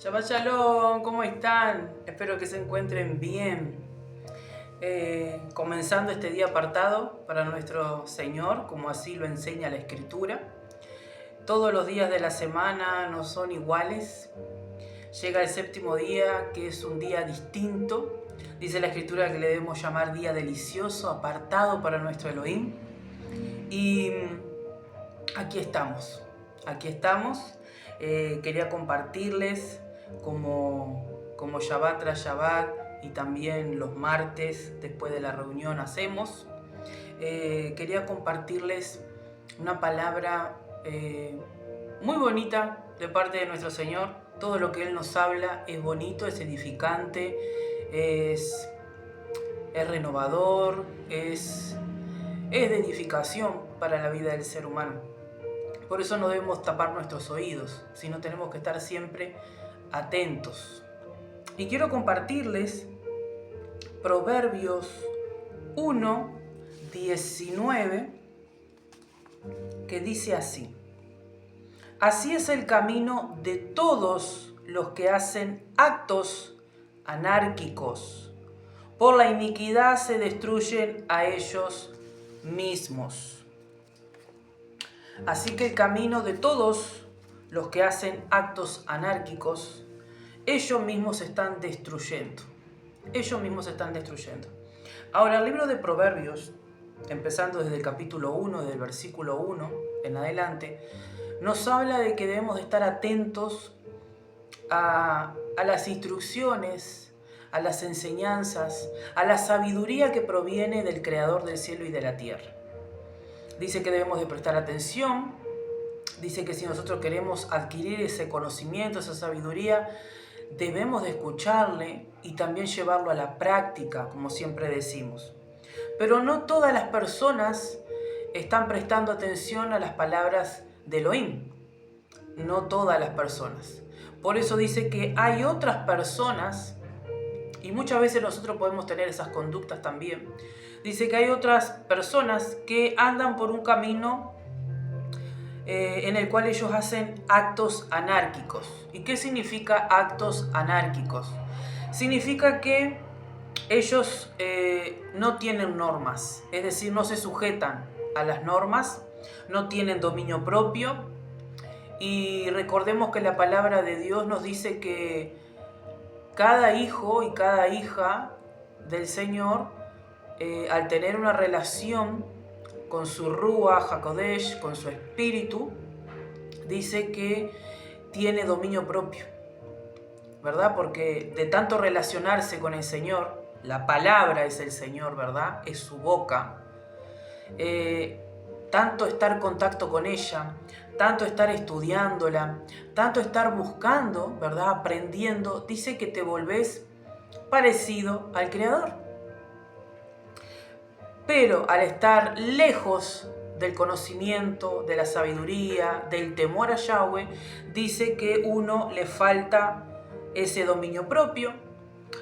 Shabbat Shalom, ¿cómo están? Espero que se encuentren bien. Comenzando este día apartado para nuestro Señor, como así lo enseña la Escritura. Todos los días de la semana no son iguales. Llega el séptimo día, que es un día distinto. Dice la Escritura que le debemos llamar día delicioso, apartado para nuestro Elohim. Y aquí estamos. Quería compartirles como Shabbat tras Shabbat y también los martes después de la reunión hacemos. Quería compartirles una palabra muy bonita de parte de nuestro Señor. Todo lo que Él nos habla es bonito, es edificante, es renovador, es de edificación para la vida del ser humano. Por eso no debemos tapar nuestros oídos, sino tenemos que estar siempre atentos. Y quiero compartirles Proverbios 1:19, que dice así: así es el camino de todos los que hacen actos anárquicos. Por la iniquidad se destruyen a ellos mismos. Así que el camino de todos los que hacen actos anárquicos, ellos mismos se están destruyendo. Ahora, el libro de Proverbios, empezando desde el capítulo 1, desde el versículo 1 en adelante, nos habla de que debemos de estar atentos a las instrucciones, a las enseñanzas, a la sabiduría que proviene del Creador del cielo y de la tierra. Dice que debemos de prestar atención, dice que si nosotros queremos adquirir ese conocimiento, esa sabiduría, debemos de escucharle y también llevarlo a la práctica, como siempre decimos. Pero no todas las personas están prestando atención a las palabras de Elohim. No todas las personas. Por eso dice que hay otras personas, y muchas veces nosotros podemos tener esas conductas también. Dice que hay otras personas que andan por un camino en el cual ellos hacen actos anárquicos. ¿Y qué significa actos anárquicos? Significa que ellos no tienen normas, es decir, no se sujetan a las normas, no tienen dominio propio. Y recordemos que la palabra de Dios nos dice que cada hijo y cada hija del Señor, al tener una relación con su Ruach HaKodesh, con su espíritu, dice que tiene dominio propio, ¿verdad? Porque de tanto relacionarse con el Señor, la palabra es el Señor, ¿verdad? Es su boca. Tanto estar en contacto con ella, tanto estar estudiándola, tanto estar buscando, ¿verdad? Aprendiendo, dice que te volvés parecido al Creador. Pero al estar lejos del conocimiento, de la sabiduría, del temor a Yahweh, dice que uno le falta ese dominio propio,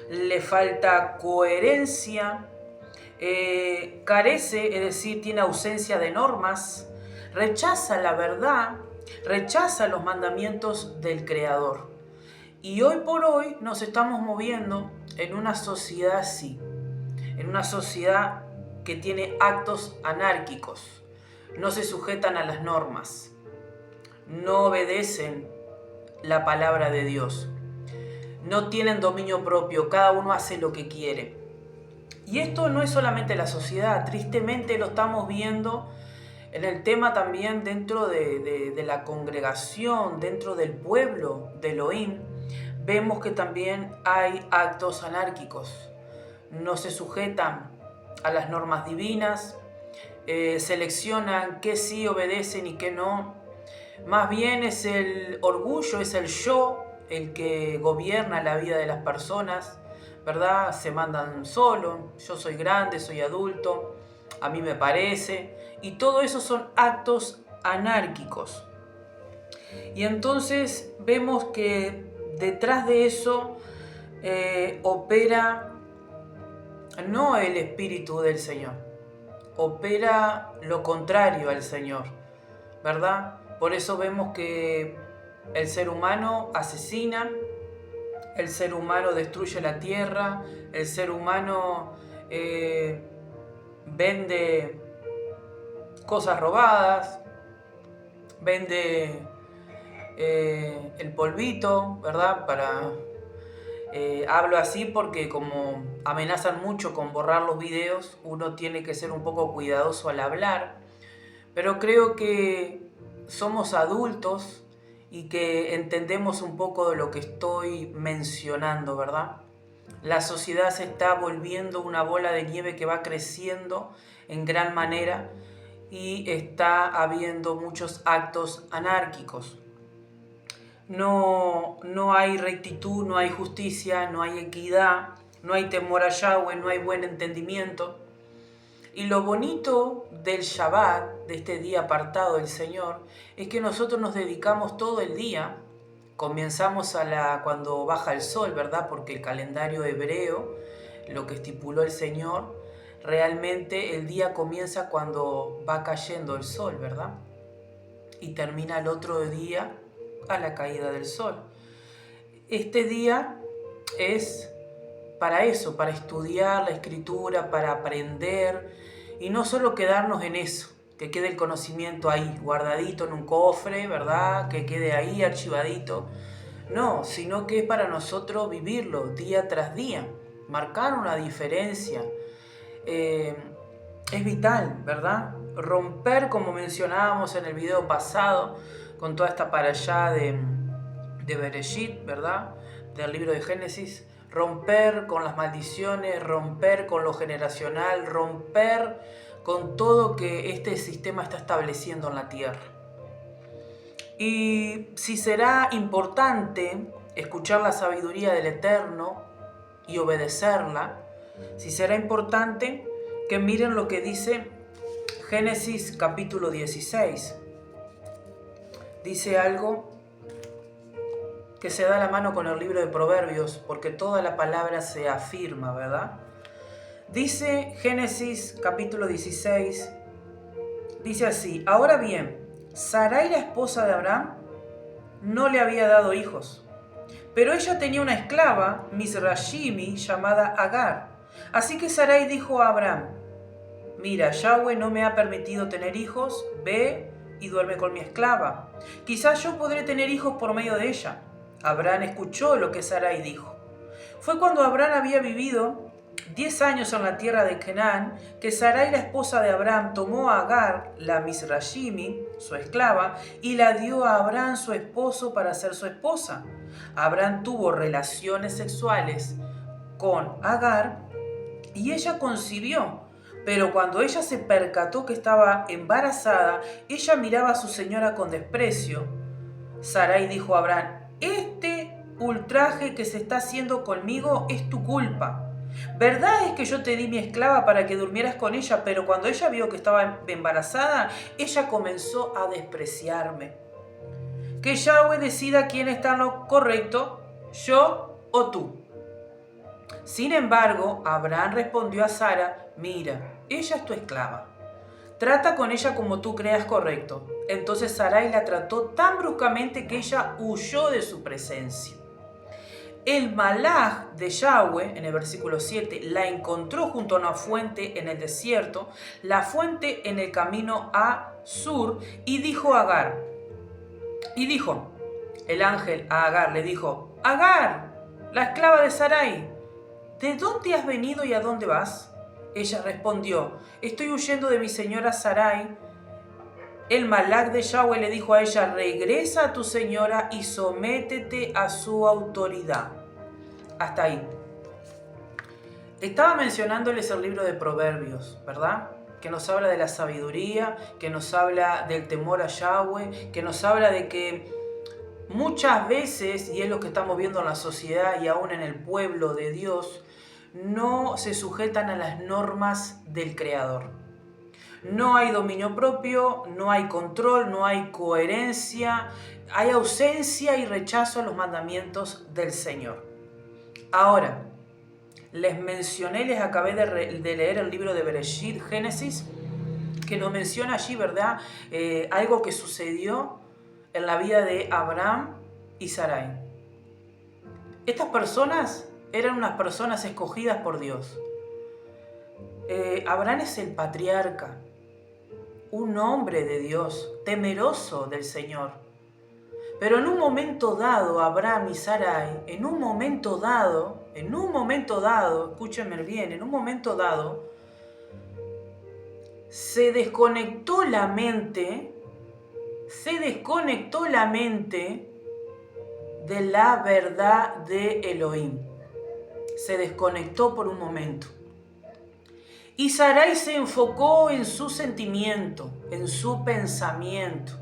le falta coherencia, carece, es decir, tiene ausencia de normas, rechaza la verdad, rechaza los mandamientos del Creador. Y hoy por hoy nos estamos moviendo en una sociedad así, en una sociedad que tiene actos anárquicos, no se sujetan a las normas, no obedecen la palabra de Dios, no tienen dominio propio, cada uno hace lo que quiere. Y esto no es solamente la sociedad, tristemente lo estamos viendo en el tema también dentro de la congregación, dentro del pueblo de Elohim. Vemos que también hay actos anárquicos, no se sujetan a las normas divinas, seleccionan qué sí obedecen y qué no. Más bien es el orgullo, es el yo el que gobierna la vida de las personas, ¿verdad? Se mandan solo, yo soy grande, soy adulto, a mí me parece, y todo eso son actos anárquicos. Y entonces vemos que detrás de eso opera no el Espíritu del Señor, opera lo contrario al Señor, ¿verdad? Por eso vemos que el ser humano asesina, el ser humano destruye la tierra, el ser humano vende cosas robadas, vende el polvito, ¿verdad? Hablo así porque como amenazan mucho con borrar los videos, uno tiene que ser un poco cuidadoso al hablar, pero creo que somos adultos y que entendemos un poco de lo que estoy mencionando, ¿verdad? La sociedad se está volviendo una bola de nieve que va creciendo en gran manera y está habiendo muchos actos anárquicos. No hay rectitud, no hay justicia, no hay equidad, no hay temor a Yahweh, no hay buen entendimiento. Y lo bonito del Shabbat, de este día apartado del Señor, es que nosotros nos dedicamos todo el día, comenzamos cuando baja el sol, ¿verdad? Porque el calendario hebreo, lo que estipuló el Señor, realmente el día comienza cuando va cayendo el sol, ¿verdad? Y termina el otro día a la caída del sol. Este día es para eso, para estudiar la escritura, para aprender y no solo quedarnos en eso, que quede el conocimiento ahí, guardadito en un cofre, ¿verdad? Que quede ahí archivadito. No, sino que es para nosotros vivirlo día tras día, marcar una diferencia. Es vital, ¿verdad? Romper, como mencionábamos en el video pasado, con toda esta parashá de Bereshit, ¿verdad? Del libro de Génesis, romper con las maldiciones, romper con lo generacional, romper con todo que este sistema está estableciendo en la tierra. Y si será importante escuchar la sabiduría del Eterno y obedecerla, si será importante que miren lo que dice Génesis capítulo 16. Dice algo que se da la mano con el libro de Proverbios, porque toda la palabra se afirma, ¿verdad? Dice Génesis capítulo 16, dice así: ahora bien, Sarai, la esposa de Abraham, no le había dado hijos, pero ella tenía una esclava, Misrashimi, llamada Agar. Así que Sarai dijo a Abraham: mira, Yahweh no me ha permitido tener hijos, ve y duerme con mi esclava. Quizás yo podré tener hijos por medio de ella. Abraham escuchó lo que Sarai dijo. Fue cuando Abraham había vivido 10 años en la tierra de Canaán que Sarai, la esposa de Abraham, tomó a Agar, la Misrashimi, su esclava, y la dio a Abraham, su esposo, para ser su esposa. Abraham tuvo relaciones sexuales con Agar y ella concibió. Pero cuando ella se percató que estaba embarazada, ella miraba a su señora con desprecio. Sarai dijo a Abraham: este ultraje que se está haciendo conmigo es tu culpa. Verdad es que yo te di mi esclava para que durmieras con ella, pero cuando ella vio que estaba embarazada, ella comenzó a despreciarme. Que Yahweh decida quién está en lo correcto, yo o tú. Sin embargo, Abraham respondió a Sara: mira, ella es tu esclava. Trata con ella como tú creas correcto. Entonces Sarai la trató tan bruscamente que ella huyó de su presencia. El malaj de Yahweh, en el versículo 7, la encontró junto a una fuente en el desierto, la fuente en el camino a Sur, y dijo a Agar. El ángel a Agar le dijo: Agar, la esclava de Sarai, ¿de dónde has venido y a dónde vas? Ella respondió: estoy huyendo de mi señora Sarai. El malaj de Yahweh le dijo a ella: regresa a tu señora y sométete a su autoridad. Hasta ahí. Estaba mencionándoles el libro de Proverbios, ¿verdad? Que nos habla de la sabiduría, que nos habla del temor a Yahweh, que nos habla de que muchas veces, y es lo que estamos viendo en la sociedad y aún en el pueblo de Dios, no se sujetan a las normas del Creador. No hay dominio propio, no hay control, no hay coherencia, hay ausencia y rechazo a los mandamientos del Señor. Ahora, les acabé de leer el libro de Bereshit, Génesis, que nos menciona allí, ¿verdad? Algo que sucedió en la vida de Abraham y Sarai. Estas personas eran unas personas escogidas por Dios. Abraham es el patriarca, un hombre de Dios, temeroso del Señor. Pero en un momento dado, Abraham y Sarai, en un momento dado, escúchenme bien, en un momento dado, se desconectó la mente de la verdad de Elohim. Se desconectó por un momento. Y Sarai se enfocó en su sentimiento, en su pensamiento.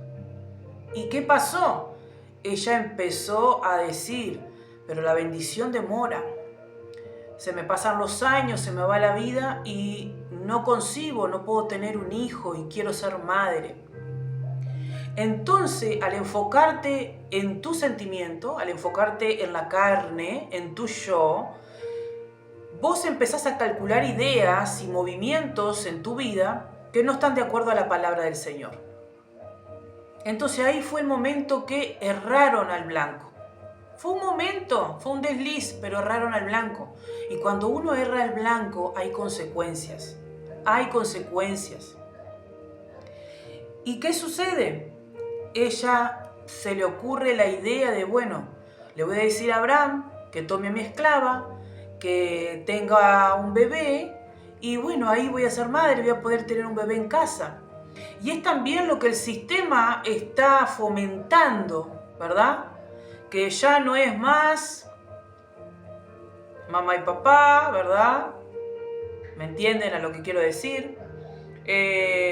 ¿Y qué pasó? Ella empezó a decir, pero la bendición demora. Se me pasan los años, se me va la vida y no concibo, no puedo tener un hijo y quiero ser madre. Entonces, al enfocarte en tu sentimiento, al enfocarte en la carne, en tu yo, vos empezás a calcular ideas y movimientos en tu vida que no están de acuerdo a la palabra del Señor. Entonces ahí fue el momento que erraron al blanco. Fue un momento, fue un desliz, pero erraron al blanco. Y cuando uno erra al blanco hay consecuencias. Hay consecuencias. ¿Y qué sucede? Ella se le ocurre la idea de, bueno, le voy a decir a Abraham que tome a mi esclava, que tenga un bebé, y bueno, ahí voy a ser madre, voy a poder tener un bebé en casa. Y es también lo que el sistema está fomentando, ¿verdad? Que ya no es más mamá y papá, ¿verdad? ¿Me entienden a lo que quiero decir?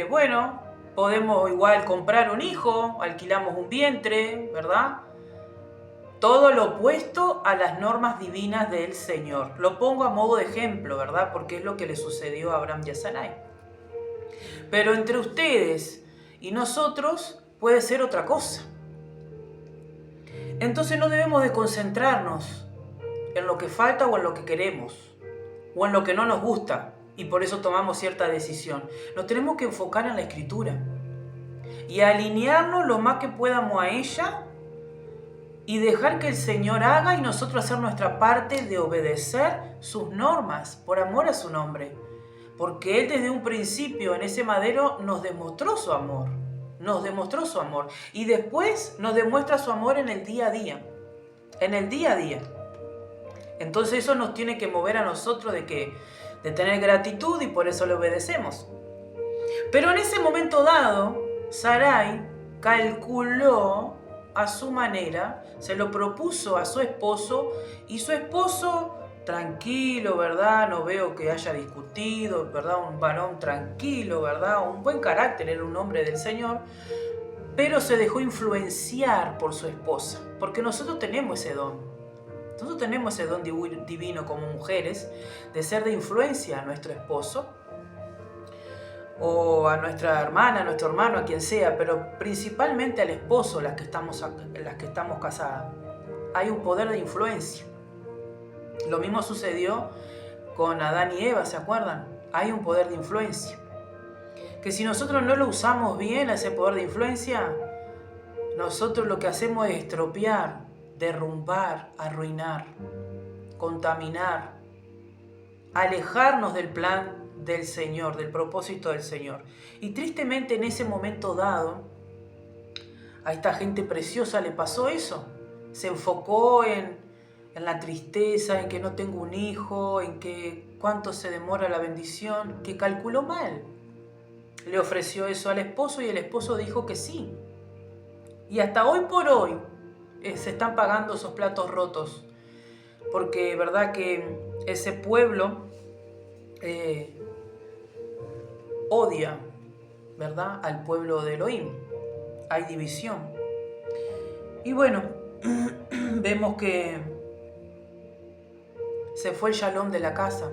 Bueno, podemos igual comprar un hijo, alquilamos un vientre, ¿verdad? Todo lo opuesto a las normas divinas del Señor. Lo pongo a modo de ejemplo, ¿verdad? Porque es lo que le sucedió a Abraham y a Sarai. Pero entre ustedes y nosotros puede ser otra cosa. Entonces no debemos de concentrarnos en lo que falta o en lo que queremos, o en lo que no nos gusta, y por eso tomamos cierta decisión. Nos tenemos que enfocar en la Escritura y alinearnos lo más que podamos a ella y dejar que el Señor haga y nosotros hacer nuestra parte de obedecer sus normas por amor a su nombre. Porque Él desde un principio en ese madero nos demostró su amor. Nos demostró su amor. Y después nos demuestra su amor en el día a día. En el día a día. Entonces eso nos tiene que mover a nosotros de tener gratitud y por eso le obedecemos. Pero en ese momento dado, Sarai calculó a su manera, se lo propuso a su esposo y su esposo, tranquilo, ¿verdad? No veo que haya discutido, ¿verdad? Un varón tranquilo, ¿verdad? Un buen carácter, era un hombre del Señor, pero se dejó influenciar por su esposa, porque nosotros tenemos ese don. Nosotros tenemos ese don divino como mujeres de ser de influencia a nuestro esposo o a nuestra hermana, a nuestro hermano, a quien sea, pero principalmente al esposo, las que estamos casadas. Hay un poder de influencia. Lo mismo sucedió con Adán y Eva, ¿se acuerdan? Hay un poder de influencia. Que si nosotros no lo usamos bien, ese poder de influencia, nosotros lo que hacemos es estropear, derrumbar, arruinar, contaminar, alejarnos del plan del Señor, del propósito del Señor. Y tristemente en ese momento dado, a esta gente preciosa le pasó eso. Se enfocó en la tristeza, en que no tengo un hijo, en que cuánto se demora la bendición, que calculó mal. Le ofreció eso al esposo y el esposo dijo que sí. Y hasta hoy por hoy se están pagando esos platos rotos. Porque verdad que ese pueblo odia, ¿verdad?, al pueblo de Elohim. Hay división. Y bueno, vemos que se fue el shalom de la casa.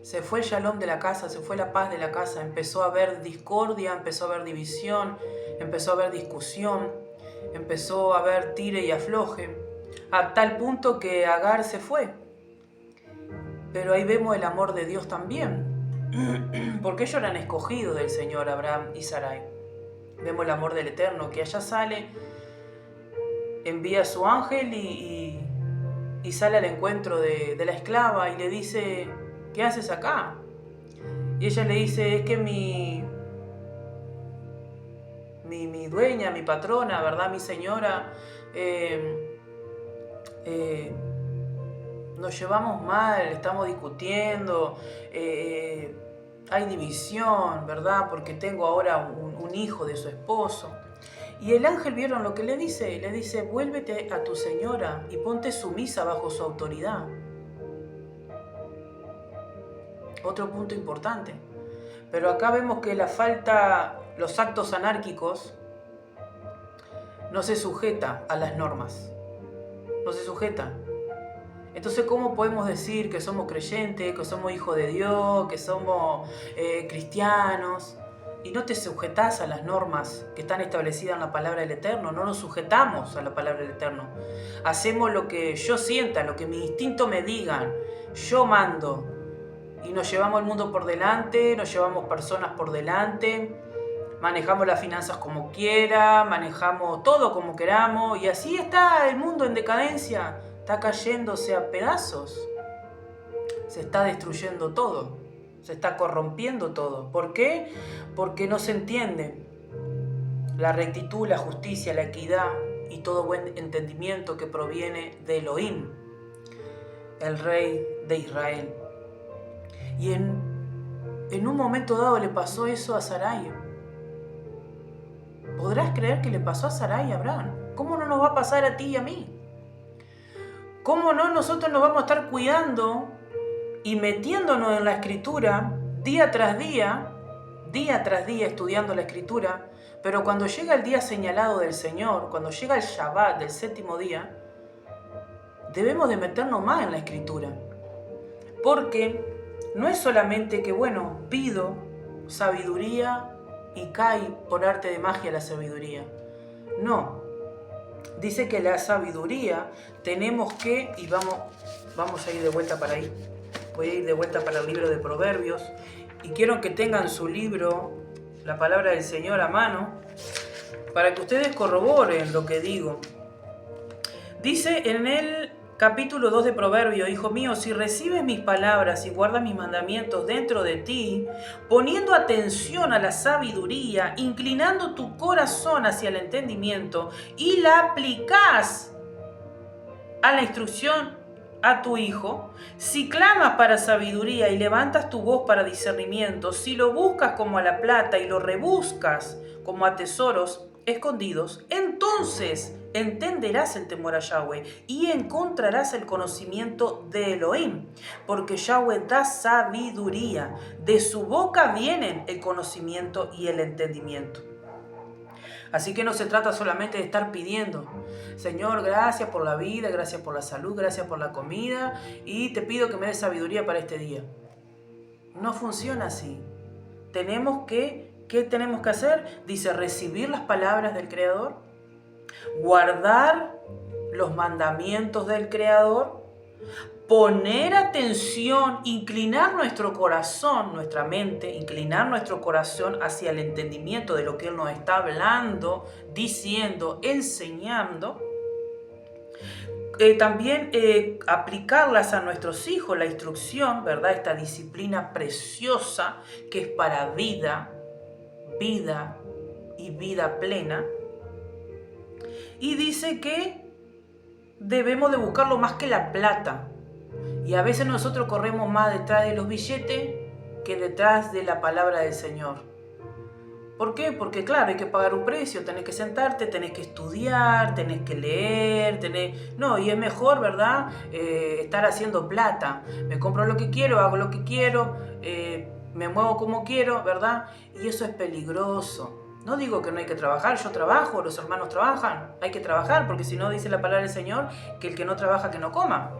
Se fue el shalom de la casa, se fue la paz de la casa. Empezó a haber discordia, empezó a haber división, empezó a haber discusión, empezó a haber tire y afloje, a tal punto que Agar se fue. Pero ahí vemos el amor de Dios también, porque ellos eran escogidos del Señor, Abraham y Sarai. Vemos el amor del Eterno, que allá sale envía a su ángel y sale al encuentro de la esclava y le dice, ¿qué haces acá? Y ella le dice, es que mi dueña, mi patrona, ¿verdad? Mi señora, nos llevamos mal, estamos discutiendo, hay división, ¿verdad? Porque tengo ahora un hijo de su esposo. Y el ángel, ¿vieron lo que le dice? Le dice, vuélvete a tu señora y ponte sumisa bajo su autoridad. Otro punto importante. Pero acá vemos que los actos anárquicos no se sujeta a las normas. No se sujeta. Entonces, ¿cómo podemos decir que somos creyentes, que somos hijos de Dios, que somos cristianos? Y no te sujetás a las normas que están establecidas en la palabra del Eterno. No nos sujetamos a la palabra del Eterno. Hacemos lo que yo sienta, lo que mi instinto me diga. Yo mando. Y nos llevamos el mundo por delante, nos llevamos personas por delante, manejamos las finanzas como quiera, manejamos todo como queramos. Y así está el mundo en decadencia. Está cayéndose a pedazos. Se está destruyendo todo. Se está corrompiendo todo. ¿Por qué? Porque no se entiende la rectitud, la justicia, la equidad y todo buen entendimiento que proviene de Elohim, el Rey de Israel. Y en un momento dado le pasó eso a Sarai. ¿Podrás creer que le pasó a Sarai y a Abraham? ¿Cómo no nos va a pasar a ti y a mí? ¿Cómo no nosotros nos vamos a estar cuidando y metiéndonos en la Escritura día tras día estudiando la Escritura? Pero cuando llega el día señalado del Señor, cuando llega el Shabbat del séptimo día, debemos de meternos más en la Escritura. Porque no es solamente que, pido sabiduría y cae por arte de magia la sabiduría. No. Dice que la sabiduría tenemos que, y vamos a ir de vuelta para ahí. Voy a ir de vuelta para el libro de Proverbios. Y quiero que tengan su libro, la palabra del Señor, a mano, para que ustedes corroboren lo que digo. Dice en el capítulo 2 de Proverbios, hijo mío, si recibes mis palabras y guardas mis mandamientos dentro de ti, poniendo atención a la sabiduría, inclinando tu corazón hacia el entendimiento y la aplicás a la instrucción a tu hijo, si clamas para sabiduría y levantas tu voz para discernimiento, si lo buscas como a la plata y lo rebuscas como a tesoros escondidos, entonces entenderás el temor a Yahweh y encontrarás el conocimiento de Elohim, porque Yahweh da sabiduría, de su boca vienen el conocimiento y el entendimiento. Así que no se trata solamente de estar pidiendo, Señor, gracias por la vida, gracias por la salud, gracias por la comida y te pido que me des sabiduría para este día. No funciona así. ¿Qué tenemos que hacer? Dice, recibir las palabras del Creador, guardar los mandamientos del Creador, poner atención, inclinar nuestro corazón, nuestra mente, inclinar nuestro corazón hacia el entendimiento de lo que Él nos está hablando, diciendo, enseñando. También aplicarlas a nuestros hijos, la instrucción, ¿verdad? Esta disciplina preciosa que es para vida y vida plena. Y dice que debemos de buscarlo más que la plata. Y a veces nosotros corremos más detrás de los billetes que detrás de la palabra del Señor. ¿Por qué? Porque claro, hay que pagar un precio, tenés que sentarte, tenés que estudiar, tenés que leer, y es mejor, ¿verdad? Estar haciendo plata. Me compro lo que quiero, hago lo que quiero, me muevo como quiero, ¿verdad? Y eso es peligroso. No digo que no hay que trabajar, yo trabajo, los hermanos trabajan, hay que trabajar, porque si no dice la palabra del Señor que el que no trabaja que no coma.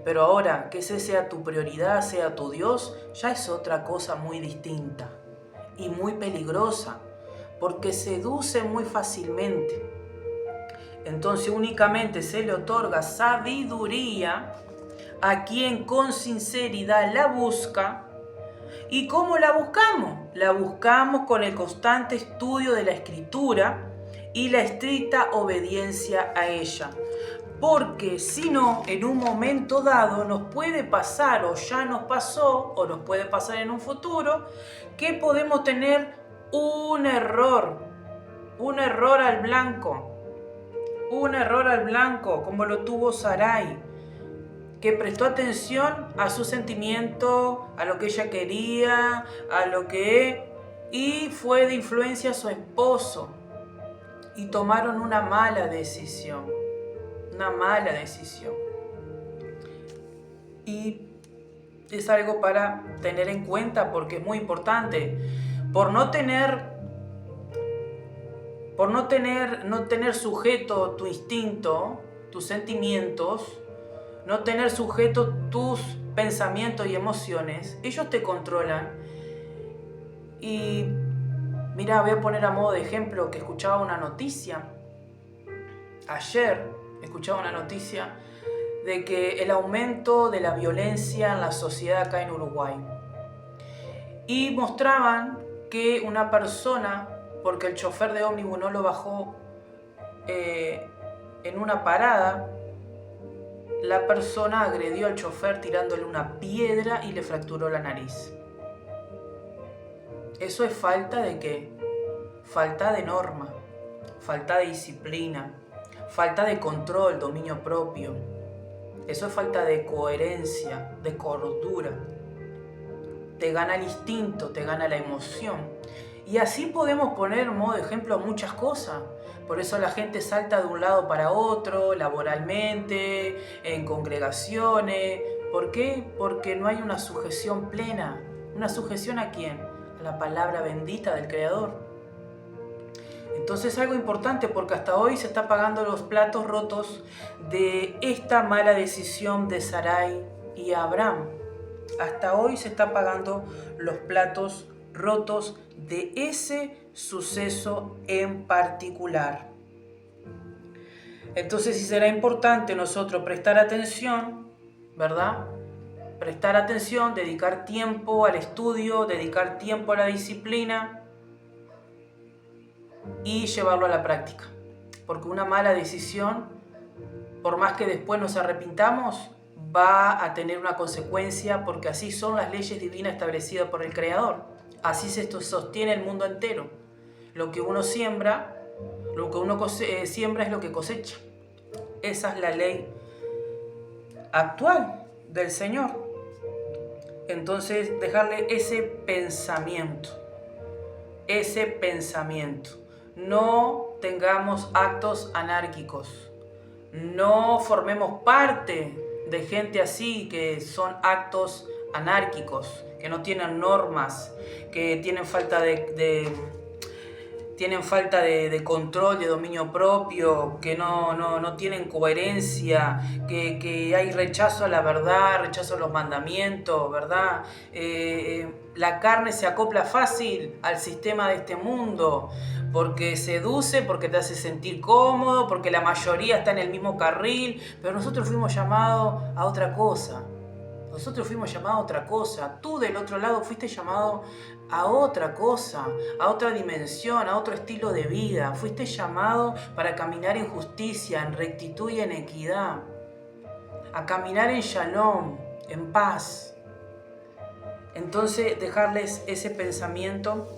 Pero ahora, que ese sea tu prioridad, sea tu Dios, ya es otra cosa muy distinta y muy peligrosa, porque seduce muy fácilmente. Entonces únicamente se le otorga sabiduría a quien con sinceridad la busca. ¿Y cómo la buscamos? La buscamos con el constante estudio de la Escritura y la estricta obediencia a ella. Porque si no, en un momento dado nos puede pasar, o ya nos pasó, o nos puede pasar en un futuro, que podemos tener un error al blanco, como lo tuvo Sarai, que prestó atención a su sentimiento, a lo que ella quería, y fue de influencia a su esposo, y tomaron una mala decisión. Y es algo para tener en cuenta porque es muy importante. Por no tener sujeto tu instinto, tus sentimientos, no tener sujeto tus pensamientos y emociones, ellos te controlan. Y mira, voy a poner a modo de ejemplo que escuchaba una noticia. Ayer escuchaba una noticia de que el aumento de la violencia en la sociedad acá en Uruguay. Y mostraban que una persona, porque el chofer de ómnibus no lo bajó en una parada, la persona agredió al chofer tirándole una piedra y le fracturó la nariz. ¿Eso es falta de qué? Falta de norma, falta de disciplina, falta de control, dominio propio. Eso es falta de coherencia, de cordura. Te gana el instinto, te gana la emoción. Y así podemos poner en modo de ejemplo muchas cosas. Por eso la gente salta de un lado para otro, laboralmente, en congregaciones. ¿Por qué? Porque no hay una sujeción plena. ¿Una sujeción a quién? A la palabra bendita del Creador. Entonces es algo importante porque hasta hoy se está pagando los platos rotos de esta mala decisión de Sarai y Abraham. Hasta hoy se está pagando los platos rotos de ese suceso en particular. Entonces sí será importante nosotros prestar atención, ¿verdad? Prestar atención, dedicar tiempo al estudio, dedicar tiempo a la disciplina y llevarlo a la práctica. Porque una mala decisión, por más que después nos arrepintamos, va a tener una consecuencia porque así son las leyes divinas establecidas por el Creador. Así se sostiene el mundo entero. Lo que uno siembra, siembra es lo que cosecha. Esa es la ley actual del Señor. Entonces, dejarle ese pensamiento. No tengamos actos anárquicos. No formemos parte de gente así que son actos anárquicos, que no tienen normas, que tienen falta de control, de dominio propio, que no tienen coherencia, que hay rechazo a la verdad, rechazo a los mandamientos, ¿verdad? La carne se acopla fácil al sistema de este mundo, porque seduce, porque te hace sentir cómodo, porque la mayoría está en el mismo carril, pero nosotros fuimos llamados a otra cosa. Tú del otro lado fuiste llamado a otra cosa, a otra dimensión, a otro estilo de vida. Fuiste llamado para caminar en justicia, en rectitud y en equidad. A caminar en shalom, en paz. Entonces, dejarles ese pensamiento,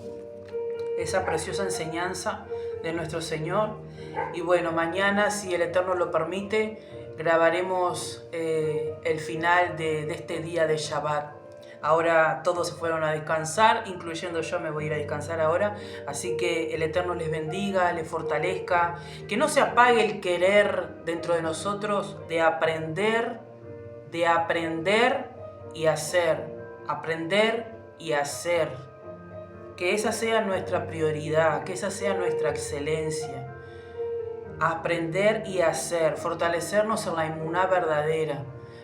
esa preciosa enseñanza de nuestro Señor. Y bueno, mañana, si el Eterno lo permite, grabaremos el final de este día de Shabbat. Ahora todos se fueron a descansar, incluyendo yo, me voy a ir a descansar ahora. Así que el Eterno les bendiga, les fortalezca. Que no se apague el querer dentro de nosotros de aprender y hacer. Aprender y hacer. Que esa sea nuestra prioridad, que esa sea nuestra excelencia. Aprender y hacer, fortalecernos en la emuná verdadera,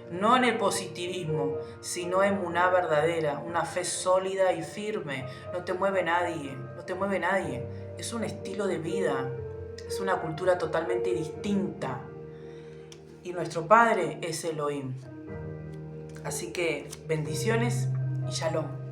no en el positivismo, sino en emuná verdadera, una fe sólida y firme. No te mueve nadie, es un estilo de vida, es una cultura totalmente distinta y nuestro Padre es Elohim. Así que bendiciones y shalom.